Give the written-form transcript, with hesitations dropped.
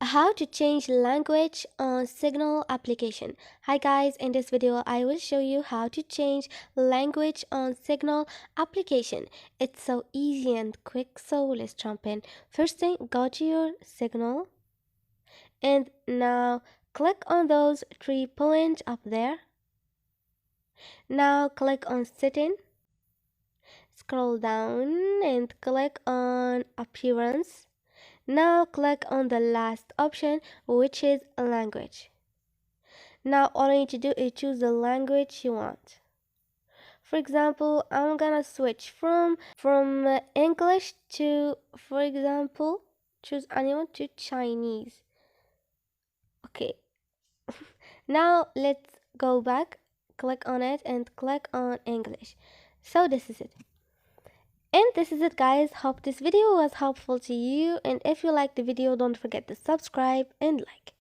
How to change language on Signal application. Hi guys, in this video I will show you how to change language on Signal application. It's so easy and quick, so let's jump in. First thing, go to your Signal and now click on those 3 points up there. Now click on setting, scroll down and click on appearance. Now click on the last option, which is language. Now all you need to do is choose the language you want. For example, I'm gonna switch from English to, for example, choose anyone to Chinese. Okay. Now let's go back, click on it and click on English. So this is it. And this is it guys. Hope this video was helpful to you, and if you liked the video, don't forget to subscribe and like.